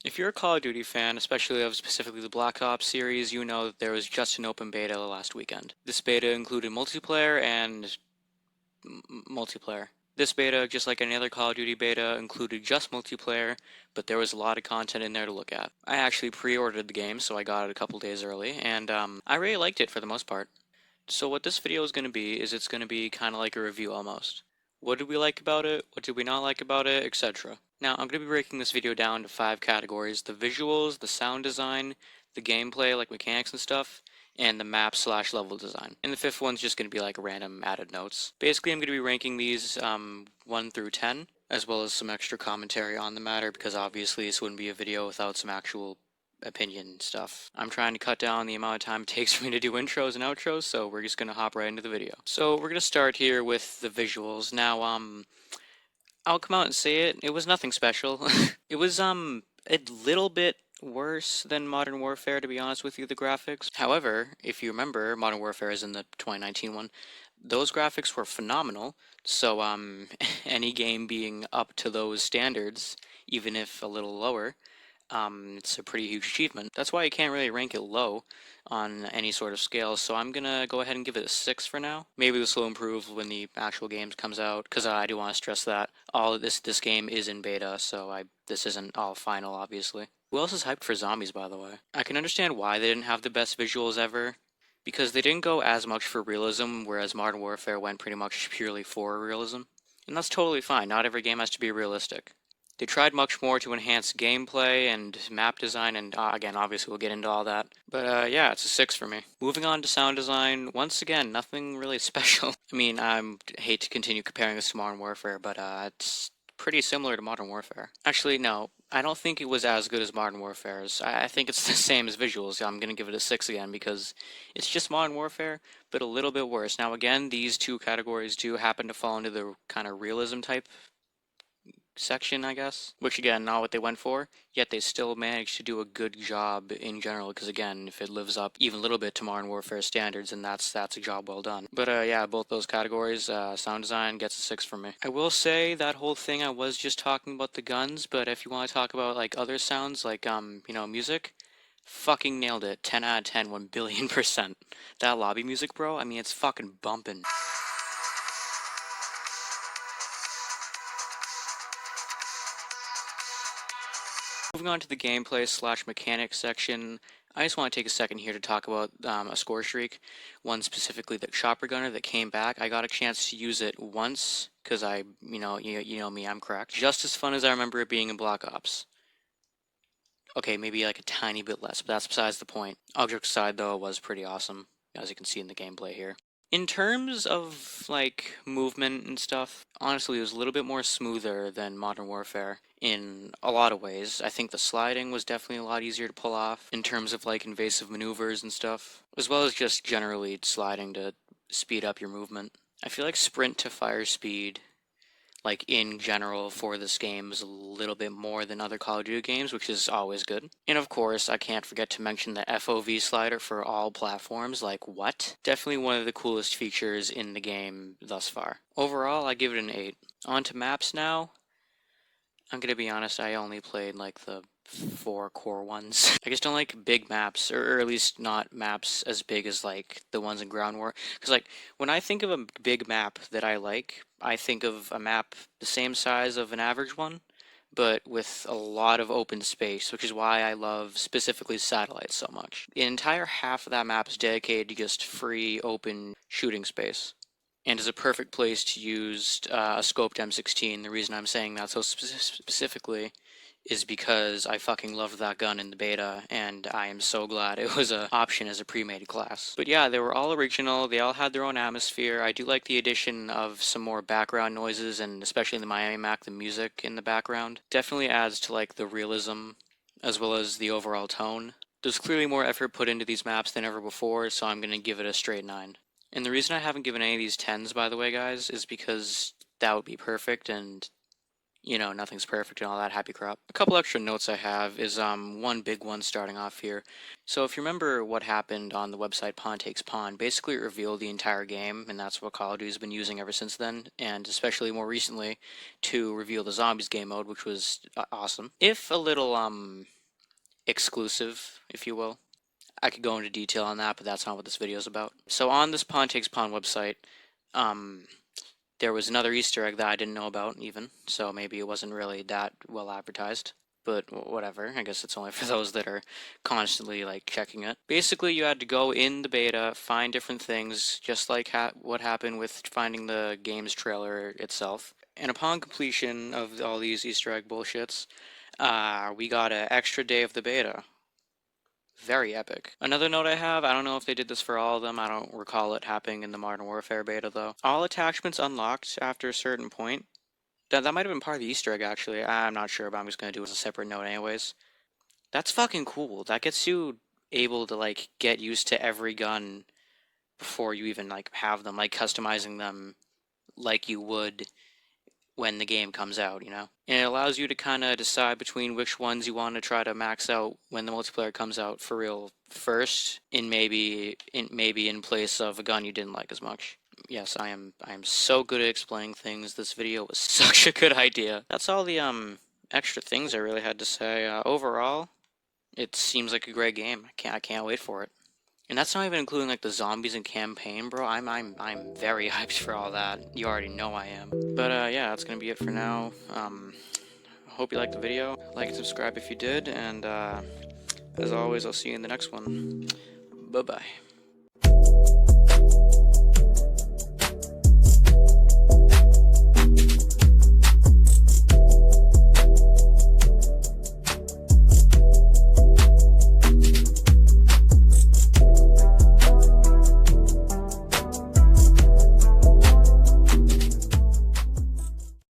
If you're a Call of Duty fan, especially of specifically the Black Ops series, you know that there was just an open beta last weekend. This beta included multiplayer and multiplayer. This beta, just like any other Call of Duty beta, included just multiplayer, but there was a lot of content in there to look at. I actually pre-ordered the game, so I got it a couple days early, and I really liked it for the most part. So what this video is going to be is it's going to be kind of like a review almost. What did we like about it? What did we not like about it? Etc. Now, I'm going to be breaking this video down to 5 categories: the visuals, the sound design, the gameplay, like mechanics and stuff, and the map slash level design. And the 5th one's just going to be like random added notes. Basically, I'm going to be ranking these 1 through 10, as well as some extra commentary on the matter, because obviously this wouldn't be a video without some actual opinion stuff. I'm trying to cut down the amount of time it takes for me to do intros and outros, so we're just gonna hop right into the video. So we're gonna start here with the visuals. Now, I'll come out and say it. It was nothing special. It was a little bit worse than Modern Warfare, to be honest with you, the graphics. However, if you remember, Modern Warfare is in the 2019 one. Those graphics were phenomenal. So any game being up to those standards, even if a little lower, it's a pretty huge achievement. That's why you can't really rank it low on any sort of scale, so I'm gonna go ahead and give it a 6 for now. Maybe this will improve when the actual game comes out, because I do want to stress that all of this game is in beta, so this isn't all final, obviously. Who else is hyped for zombies, by the way? I can understand why they didn't have the best visuals ever, because they didn't go as much for realism, whereas Modern Warfare went pretty much purely for realism. And that's totally fine, not every game has to be realistic. They tried much more to enhance gameplay and map design, and again, obviously we'll get into all that. But yeah, it's a 6 for me. Moving on to sound design, once again, nothing really special. I mean, I hate to continue comparing this to Modern Warfare, but it's pretty similar to Modern Warfare. Actually, no, I don't think it was as good as Modern Warfare's. I think it's the same as visuals. I'm gonna give it a 6 again because it's just Modern Warfare, but a little bit worse. Now, again, these two categories do happen to fall into the kind of realism type section, I guess, which again, not what they went for, yet they still managed to do a good job in general, because again, if it lives up even a little bit to Modern Warfare standards, then that's a job well done. But yeah, both those categories, sound design gets a 6 from me. I will say that whole thing I was just talking about the guns, but if you want to talk about like other sounds, like music, fucking nailed it. 10 out of 10, 1,000,000,000%. That lobby music, bro, I mean, it's fucking bumping. Moving on to the gameplay slash mechanics section, I just want to take a second here to talk about a score streak. One specifically, the Chopper Gunner that came back. I got a chance to use it once because you know me, I'm cracked. Just as fun as I remember it being in Black Ops. Okay, maybe like a tiny bit less, but that's besides the point. Object aside, though, it was pretty awesome, as you can see in the gameplay here. In terms of like movement and stuff, honestly, it was a little bit more smoother than Modern Warfare in a lot of ways. I think the sliding was definitely a lot easier to pull off in terms of like invasive maneuvers and stuff, as well as just generally sliding to speed up your movement. I feel like sprint to fire speed, like in general for this game, is a little bit more than other Call of Duty games, which is always good. And of course, I can't forget to mention the FOV slider for all platforms. Like, what? Definitely one of the coolest features in the game thus far. Overall, I give it an 8. On to maps now. I'm gonna be honest, I only played like the 4 core ones. I just don't like big maps, or at least not maps as big as like the ones in Ground War. Because like when I think of a big map that I like, I think of a map the same size of an average one, but with a lot of open space, which is why I love specifically Satellites so much. The entire half of that map is dedicated to just free, open shooting space, and is a perfect place to use a scoped M16. The reason I'm saying that so specifically is because I fucking loved that gun in the beta, and I am so glad it was an option as a pre-made class. But yeah, they were all original, they all had their own atmosphere. I do like the addition of some more background noises, and especially in the Miami Mac, the music in the background definitely adds to like the realism as well as the overall tone. There's clearly more effort put into these maps than ever before, so I'm going to give it a straight 9. And the reason I haven't given any of these 10s, by the way, guys, is because that would be perfect, and you know, nothing's perfect and all that happy crap. A couple extra notes I have is one big one starting off here. So if you remember what happened on the website Pawn Takes Pawn, basically it revealed the entire game, and that's what Call of Duty's been using ever since then, and especially more recently to reveal the Zombies game mode, which was awesome. If a little exclusive, if you will. I could go into detail on that, but that's not what this video is about. So on this Pawn Takes Pawn website, um, there was another Easter egg that I didn't know about even, so maybe it wasn't really that well advertised. But whatever, I guess it's only for those that are constantly like checking it. Basically, you had to go in the beta, find different things, just like what happened with finding the game's trailer itself. And upon completion of all these Easter egg bullshits, we got an extra day of the beta. Very epic. Another note I have, I don't know if they did this for all of them, I don't recall it happening in the Modern Warfare beta though. All attachments unlocked after a certain point. That might have been part of the Easter egg actually, I'm not sure, but I'm just going to do it as a separate note anyways. That's fucking cool. That gets you able to like get used to every gun before you even like have them, like customizing them like you would when the game comes out, you know? And it allows you to kind of decide between which ones you want to try to max out when the multiplayer comes out for real first, maybe in place of a gun you didn't like as much. Yes, I am so good at explaining things. This video was such a good idea. That's all the extra things I really had to say. Overall, it seems like a great game. I can't wait for it. And that's not even including like the zombies and campaign, bro. I'm very hyped for all that. You already know I am. But yeah, that's gonna be it for now. Hope you liked the video. Like and subscribe if you did, and as always, I'll see you in the next one. Bye bye.